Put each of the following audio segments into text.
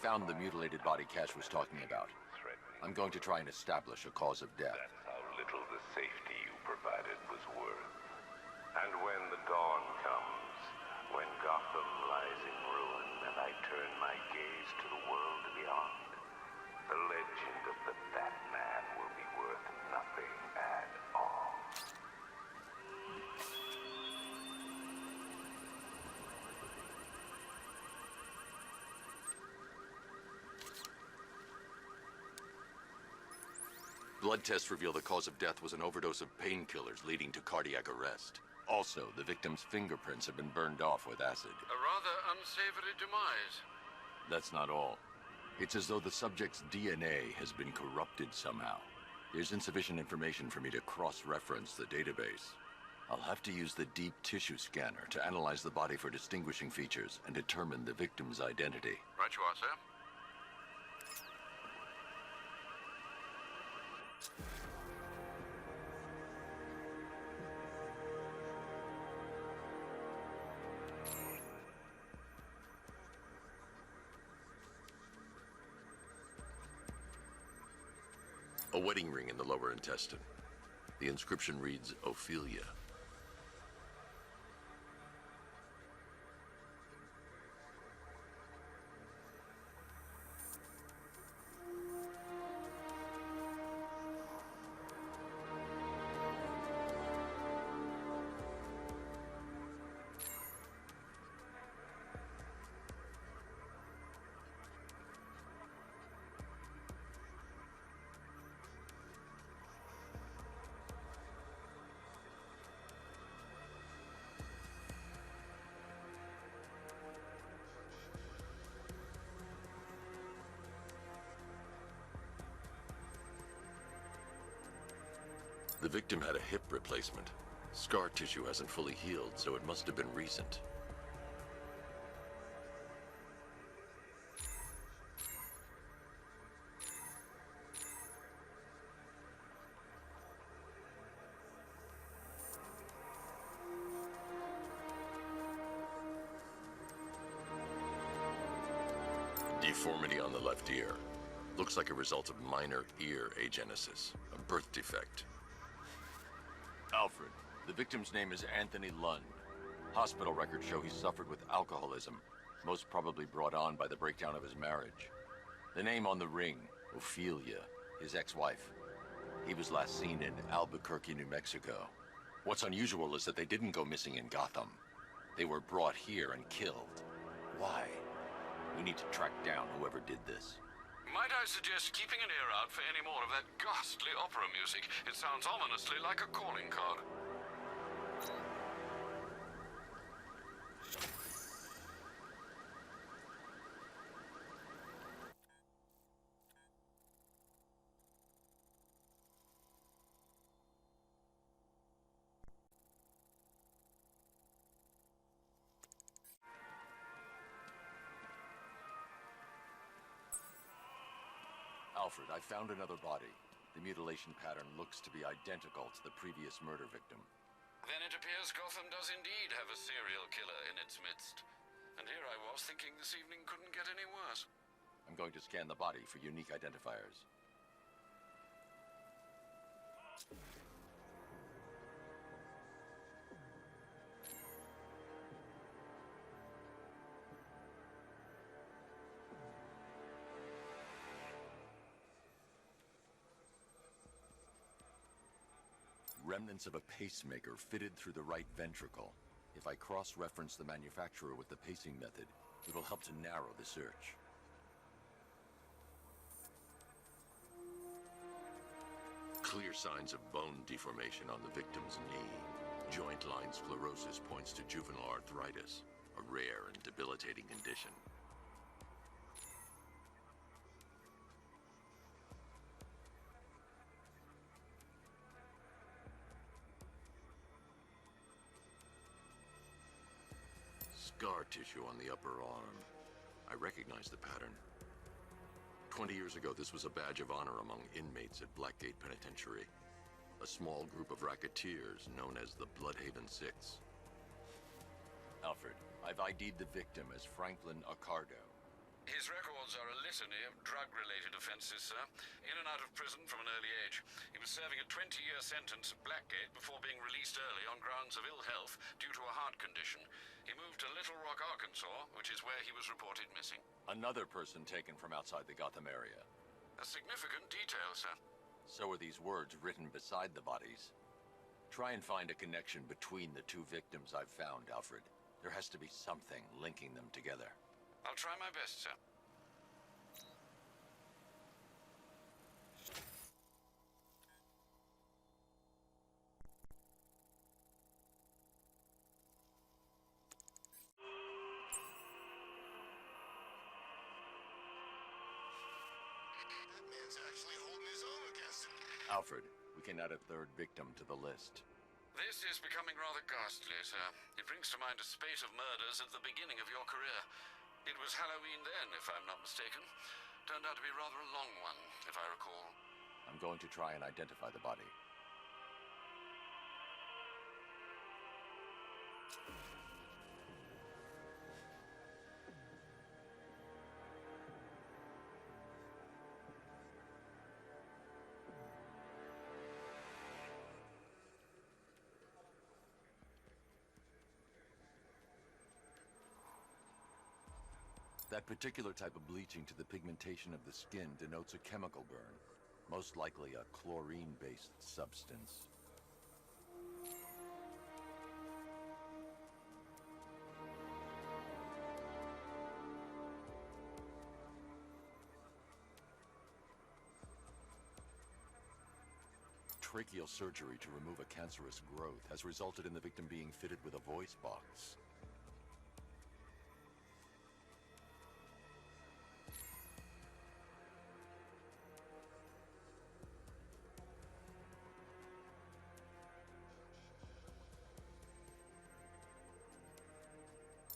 found the mutilated body Cash was talking about. I'm going to try and establish a cause of death. That's how little the safety you provided was worth. And when the dawn comes, when Gotham lies in ruin and I turn my gaze to the world beyond, the legend of the Batman will be worth nothing at all. Blood tests reveal the cause of death was an overdose of painkillers leading to cardiac arrest. Also, the victim's fingerprints have been burned off with acid. A rather unsavory demise. That's not all. It's as though the subject's DNA has been corrupted somehow. There's insufficient information for me to cross-reference the database. I'll have to use the deep tissue scanner to analyze the body for distinguishing features and determine the victim's identity. Right you are, sir. A wedding ring in the lower intestine. The inscription reads, Ophelia. The victim had a hip replacement. Scar tissue hasn't fully healed, so it must have been recent. Deformity on the left ear. Looks like a result of minor ear agenesis, a birth defect. Alfred, the victim's name is Anthony Lund. Hospital records show he suffered with alcoholism, most probably brought on by the breakdown of his marriage. The name on the ring, Ophelia, his ex-wife. He was last seen in Albuquerque, New Mexico. What's unusual is that they didn't go missing in Gotham. They were brought here and killed. Why? We need to track down whoever did this. Might I suggest keeping an ear out for any more of that ghastly opera music? It sounds ominously like a calling card. Alfred, I found another body. The mutilation pattern looks to be identical to the previous murder victim. Then it appears Gotham does indeed have a serial killer in its midst. And here I was thinking this evening couldn't get any worse. I'm going to scan the body for unique identifiers. Remnants of a pacemaker fitted through the right ventricle. If I cross-reference the manufacturer with the pacing method, it will help to narrow the search. Clear signs of bone deformation on the victim's knee. Joint line sclerosis points to juvenile arthritis, a rare and debilitating condition. Scar tissue on the upper arm. I recognize the pattern. 20 years ago, this was a badge of honor among inmates at Blackgate Penitentiary. A small group of racketeers known as the Bloodhaven Six. Alfred, I've ID'd the victim as Franklin Accardo. His records are a litany of drug-related offenses, sir. In and out of prison from an early age. He was serving a 20-year sentence at Blackgate before being released early on grounds of ill health due to a heart condition. He moved to Little Rock, Arkansas, which is where he was reported missing. Another person taken from outside the Gotham area. A significant detail, sir. So are these words written beside the bodies. Try and find a connection between the two victims I've found, Alfred. There has to be something linking them together. I'll try my best, sir. That man's actually holding his own against him. Alfred, we can add a third victim to the list. This is becoming rather ghastly, sir. It brings to mind a spate of murders at the beginning of your career. It was Halloween then, if I'm not mistaken. Turned out to be rather a long one, if I recall. I'm going to try and identify the body. That particular type of bleaching to the pigmentation of the skin denotes a chemical burn, most likely a chlorine-based substance. Tracheal surgery to remove a cancerous growth has resulted in the victim being fitted with a voice box.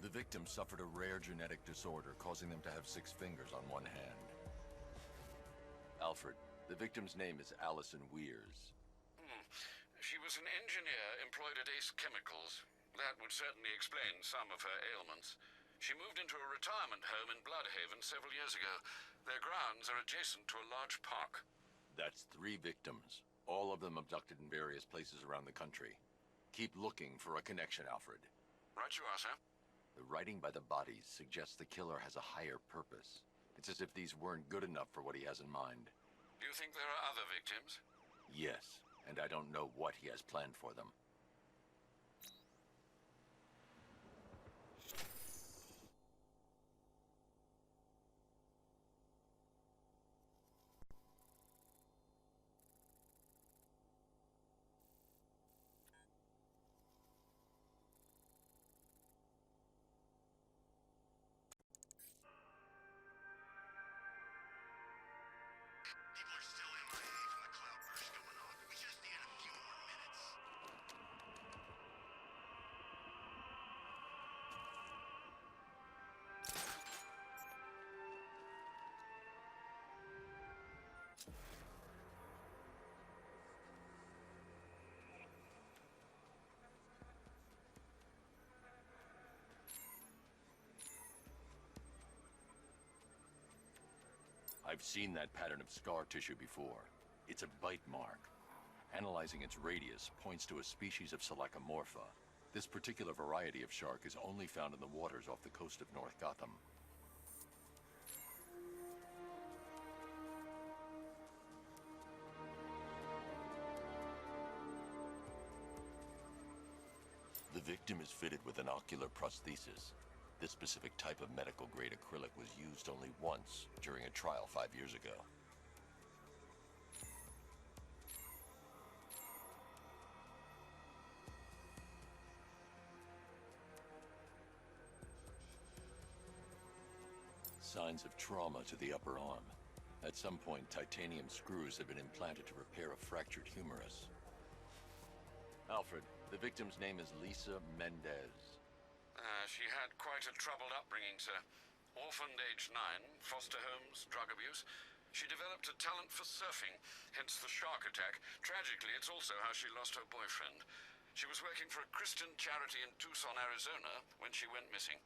The victim suffered a rare genetic disorder, causing them to have 6 fingers on one hand. Alfred, the victim's name is Allison Weers. She was an engineer employed at Ace Chemicals. That would certainly explain some of her ailments. She moved into a retirement home in Bloodhaven several years ago. Their grounds are adjacent to a large park. That's 3 victims, all of them abducted in various places around the country. Keep looking for a connection, Alfred. Right you are, sir. The writing by the bodies suggests the killer has a higher purpose. It's as if these weren't good enough for what he has in mind. Do you think there are other victims? Yes, and I don't know what he has planned for them. People are still MIA from the cloudburst going on. We just need a few more minutes. I've seen that pattern of scar tissue before. It's a bite mark. Analyzing its radius points to a species of Selachomorpha. This particular variety of shark is only found in the waters off the coast of North Gotham. The victim is fitted with an ocular prosthesis. This specific type of medical-grade acrylic was used only once during a trial 5 years ago. Signs of trauma to the upper arm. At some point, titanium screws have been implanted to repair a fractured humerus. Alfred, the victim's name is Lisa Mendez. She had quite a troubled upbringing, sir. Orphaned age 9, foster homes, drug abuse. She developed a talent for surfing, hence the shark attack. Tragically, it's also how she lost her boyfriend. She was working for a Christian charity in Tucson, Arizona, when she went missing.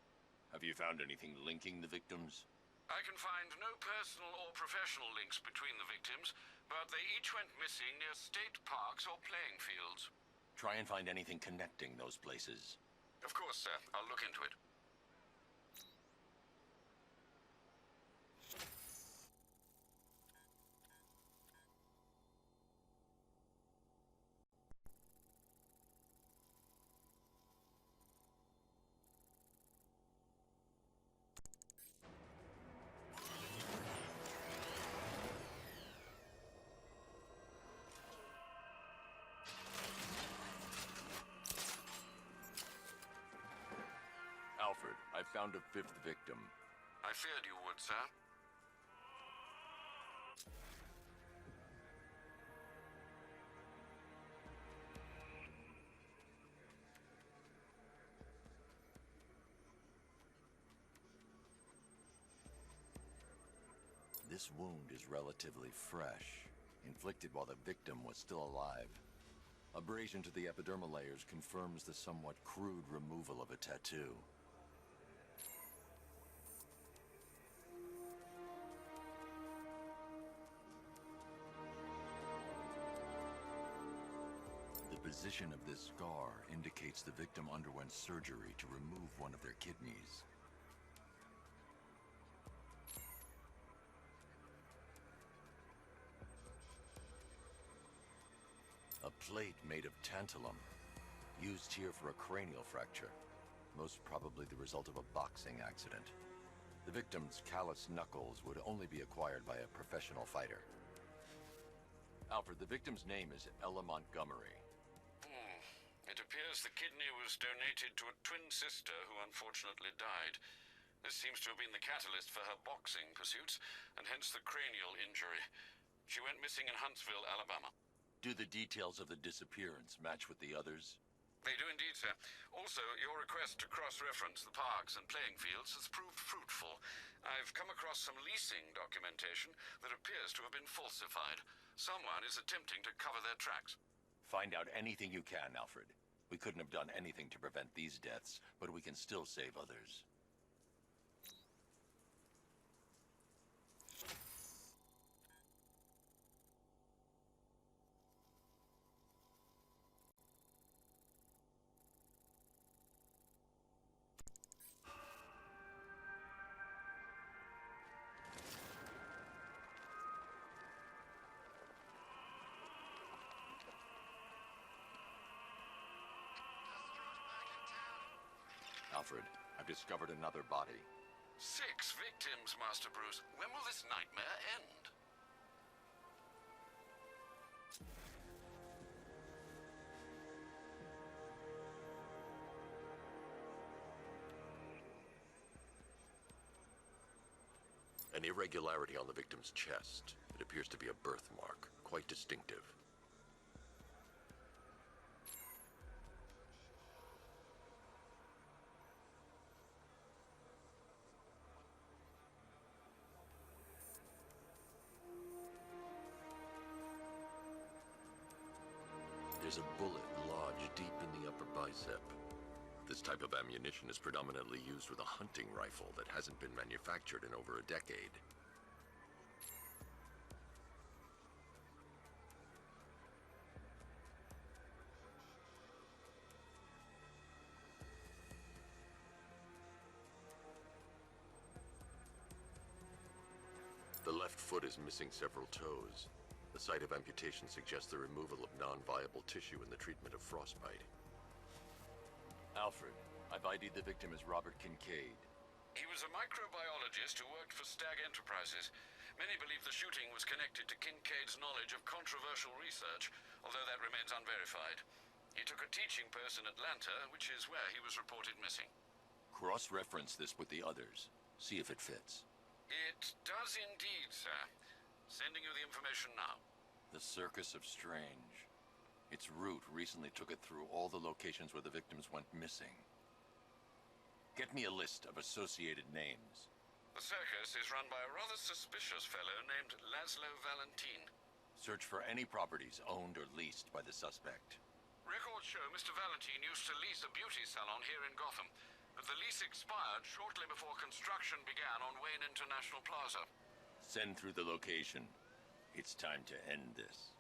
Have you found anything linking the victims? I can find no personal or professional links between the victims, but they each went missing near state parks or playing fields. Try and find anything connecting those places. Of course, sir. I'll look into it. Alfred, I found a fifth victim. I feared you would, sir. This wound is relatively fresh, inflicted while the victim was still alive. Abrasion to the epidermal layers confirms the somewhat crude removal of a tattoo. The position of this scar indicates the victim underwent surgery to remove one of their kidneys. A plate made of tantalum, used here for a cranial fracture, most probably the result of a boxing accident. The victim's calloused knuckles would only be acquired by a professional fighter. Alfred, the victim's name is Ella Montgomery. It appears the kidney was donated to a twin sister who unfortunately died. This seems to have been the catalyst for her boxing pursuits, and hence the cranial injury. She went missing in Huntsville, Alabama. Do the details of the disappearance match with the others? They do indeed, sir. Also, your request to cross-reference the parks and playing fields has proved fruitful. I've come across some leasing documentation that appears to have been falsified. Someone is attempting to cover their tracks. Find out anything you can, Alfred. We couldn't have done anything to prevent these deaths, but we can still save others. Alfred, I've discovered another body. 6 victims, Master Bruce. When will this nightmare end? An irregularity on the victim's chest. It appears to be a birthmark, quite distinctive. There's a bullet lodged deep in the upper bicep. This type of ammunition is predominantly used with a hunting rifle that hasn't been manufactured in over a decade. The left foot is missing several toes. The site of amputation suggests the removal of non-viable tissue in the treatment of frostbite. Alfred, I've ID'd the victim as Robert Kincaid. He was a microbiologist who worked for Stag Enterprises. Many believe the shooting was connected to Kincaid's knowledge of controversial research, although that remains unverified. He took a teaching post in Atlanta, which is where he was reported missing. Cross-reference this with the others. See if it fits. It does indeed, sir. Sending you the information now. The Circus of Strange. Its route recently took it through all the locations where the victims went missing. Get me a list of associated names. The circus is run by a rather suspicious fellow named Laszlo Valentin. Search for any properties owned or leased by the suspect. Records show Mr. Valentin used to lease a beauty salon here in Gotham. The lease expired shortly before construction began on Wayne International Plaza. Send through the location. It's time to end this.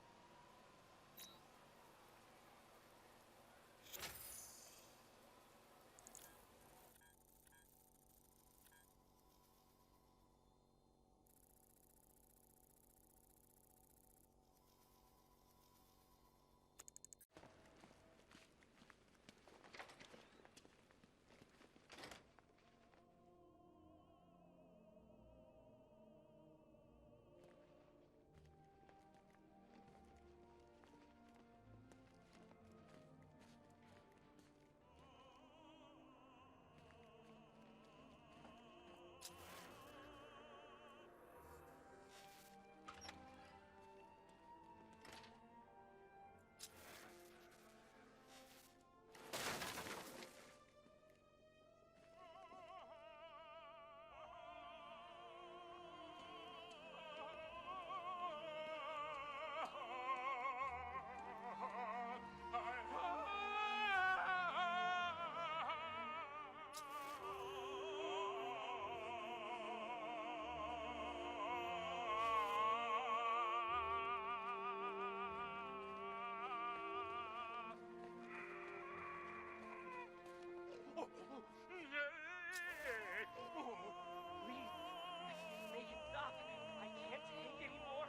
Make it stop. I can't take anymore.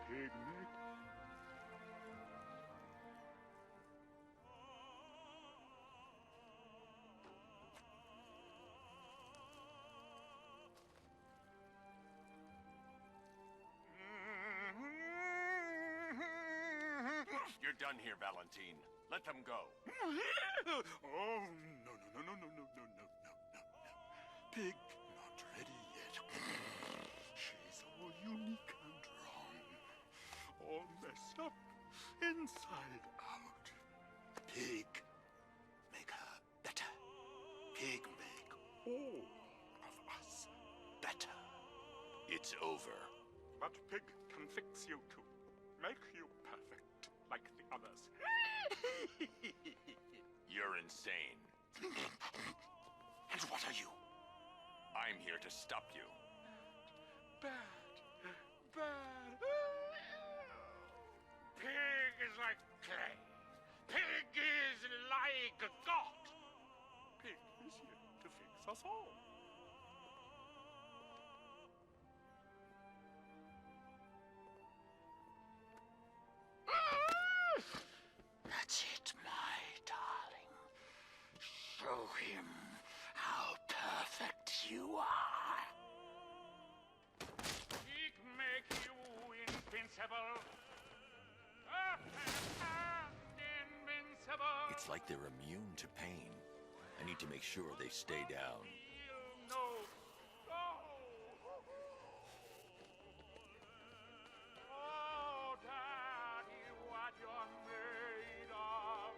Piglet. You're done here, Valentine. Let them go. Oh, no, no, no, no, no, no, no, no, no, no, no. Pig, not ready yet. She's all unique and wrong. All messed up, inside out. Pig, make her better. Pig, make all of us better. It's over. But Pig can fix you too. Make you perfect, like the others. You're insane. And what are you? I'm here to stop you. Bad. Bad. Pig is like clay. Pig is like a god. Pig is here to fix us all. That's it, my darling. Show him how perfect you are. Pig make you invincible. Invincible. It's like they're immune to pain. I need to make sure they stay down. Feel no soul. Oh, Daddy, what you're made of.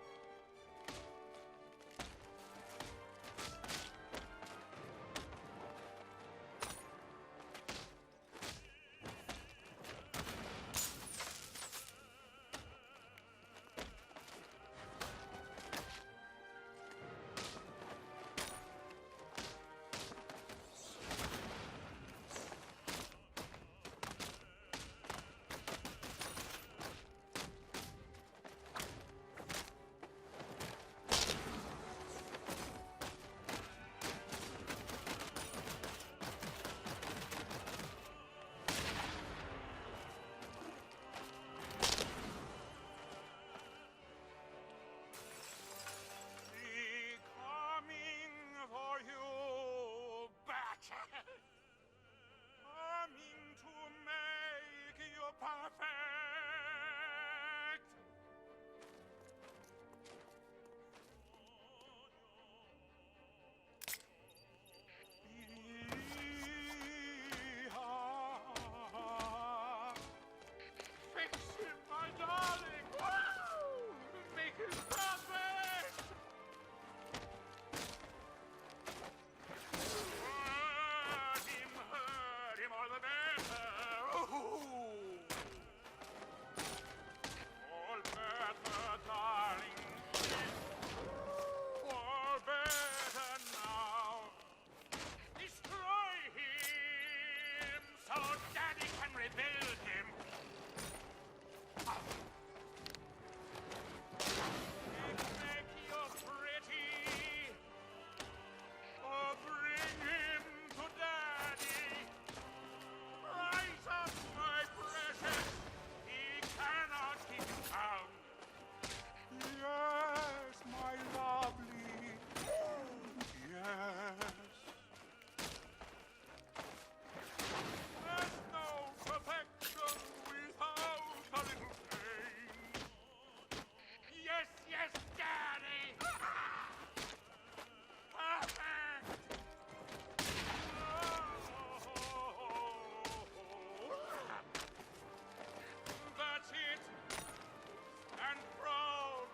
thrown!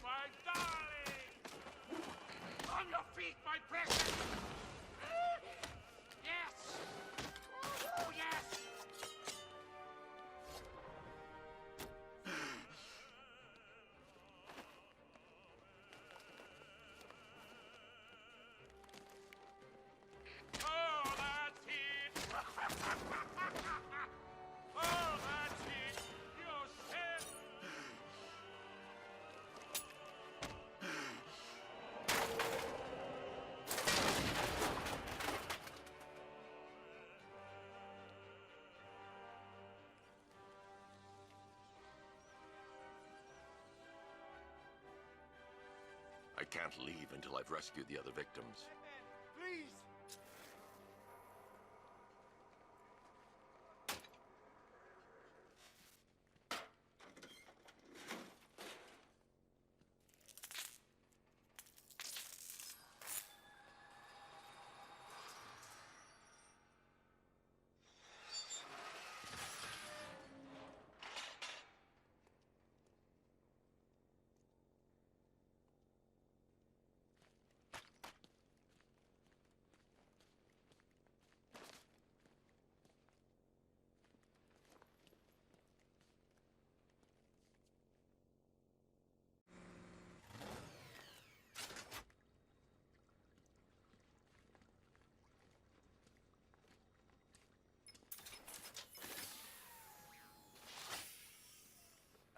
My darling! On your feet, my precious! Yes! Oh, yes! Oh, that's it! Oh, that's it! You're set! I can't leave until I've rescued the other victims. Please!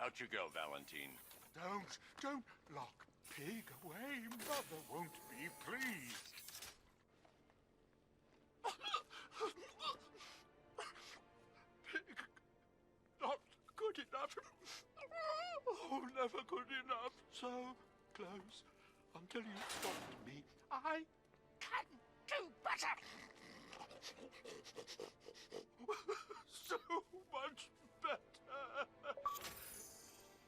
Out you go, Valentine. Don't lock Pig away. Mother won't be pleased. Pig, not good enough. Oh, never good enough. So close until you stopped me. I can do better. So much better.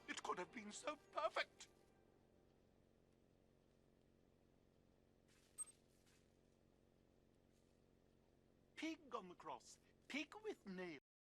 It could have been so perfect. Pig on the cross. Pig with nails.